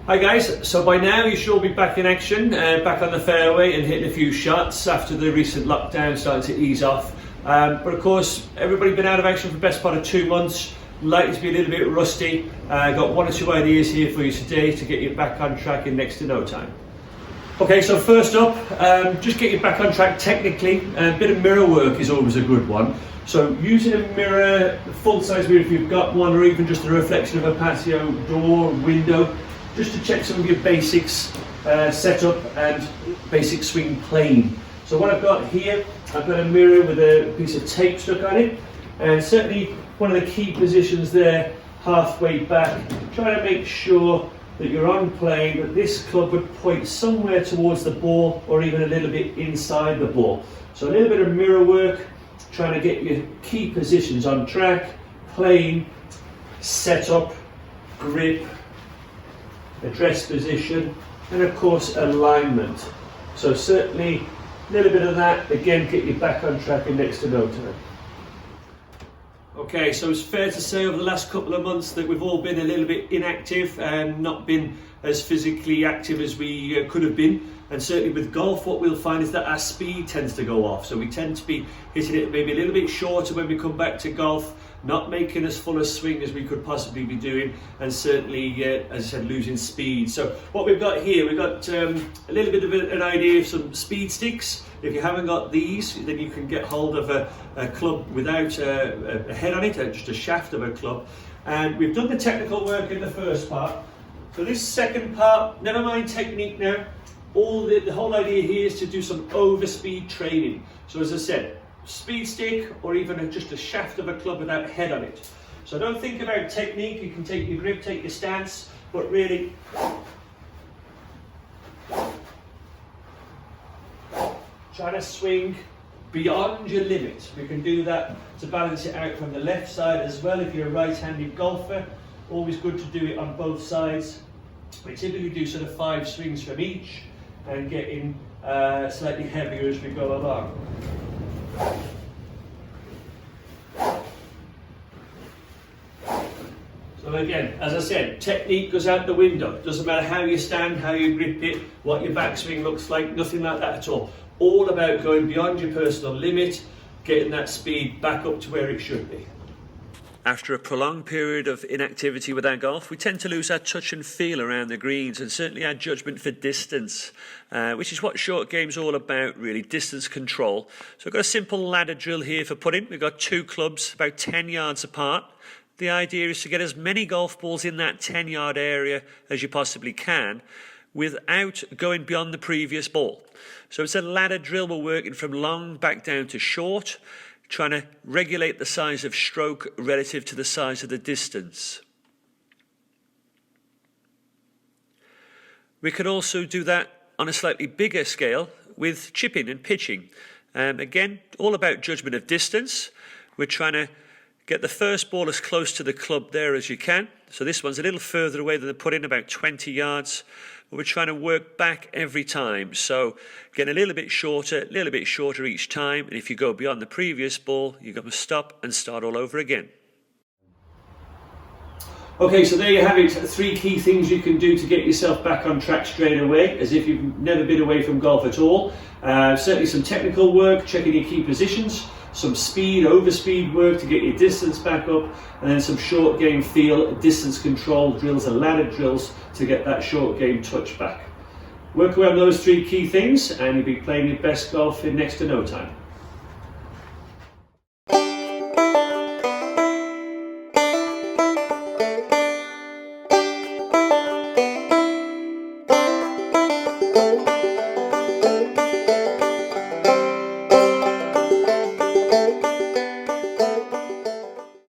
Hi guys, so by now you should all be back in action, back on the fairway and hitting a few shots after the recent lockdown starting to ease off. But of course, everybody's been out of action for the best part of 2 months, likely to be a little bit rusty. Got 1 or 2 ideas here for you today to get you back on track in next to no time. Okay, so first up, just get you back on track technically. A bit of mirror work is always a good one. So using a mirror, a full-size mirror if you've got one, or even just a reflection of a patio door, window, just to check some of your basics, setup and basic swing plane. So what I've got here, I've got a mirror with a piece of tape stuck on it, and certainly one of the key positions there, halfway back, trying to make sure that you're on plane, that this club would point somewhere towards the ball or even a little bit inside the ball. So a little bit of mirror work, trying to get your key positions on track, plane, setup, grip, address position, and of course alignment. So certainly a little bit of that, again, get you back on track in next to no time. Okay, so it's fair to say over the last couple of months that we've all been a little bit inactive and not been as physically active as we could have been. And certainly with golf, what we'll find is that our speed tends to go off. So we tend to be hitting it maybe a little bit shorter when we come back to golf, not making as full a swing as we could possibly be doing, and certainly, as I said, losing speed. So what we've got here, we've got a little bit of an idea of some speed sticks. If you haven't got these, then you can get hold of a club without a head on it, just a shaft of a club. And we've done the technical work in the first part. So this second part, never mind technique now. The whole idea here is to do some overspeed training. So as I said, speed stick or even just a shaft of a club without a head on it. So don't think about technique. You can take your grip, take your stance, but really try to swing beyond your limit. We can do that to balance it out from the left side as well. If you're a right-handed golfer, always good to do it on both sides. We typically do sort of 5 swings from each and getting slightly heavier as we go along. So again, as I said, technique goes out the window. Doesn't matter how you stand, how you grip it, what your backswing looks like, nothing like that at all. All about going beyond your personal limit, getting that speed back up to where it should be. After a prolonged period of inactivity with our golf, we tend to lose our touch and feel around the greens, and certainly our judgment for distance, which is what short game's all about, really, distance control. So I've got a simple ladder drill here for putting. We've got 2 clubs about 10 yards apart. The idea is to get as many golf balls in that 10-yard area as you possibly can without going beyond the previous ball. So it's a ladder drill. We're working from long back down to short, trying to regulate the size of stroke relative to the size of the distance. We can also do that on a slightly bigger scale with chipping and pitching. Again, all about judgment of distance. We're trying to get the first ball as close to the club there as you can. So this one's a little further away than the put-in, about 20 yards. We're trying to work back every time. So getting a little bit shorter each time. And if you go beyond the previous ball, you've got to stop and start all over again. Okay, so there you have it. 3 key things you can do to get yourself back on track straight away, as if you've never been away from golf at all. Certainly some technical work, checking your key positions, some speed, overspeed work to get your distance back up, and then some short game feel, distance control drills and ladder drills to get that short game touch back. Work away on those 3 key things and you'll be playing your best golf in next to no time.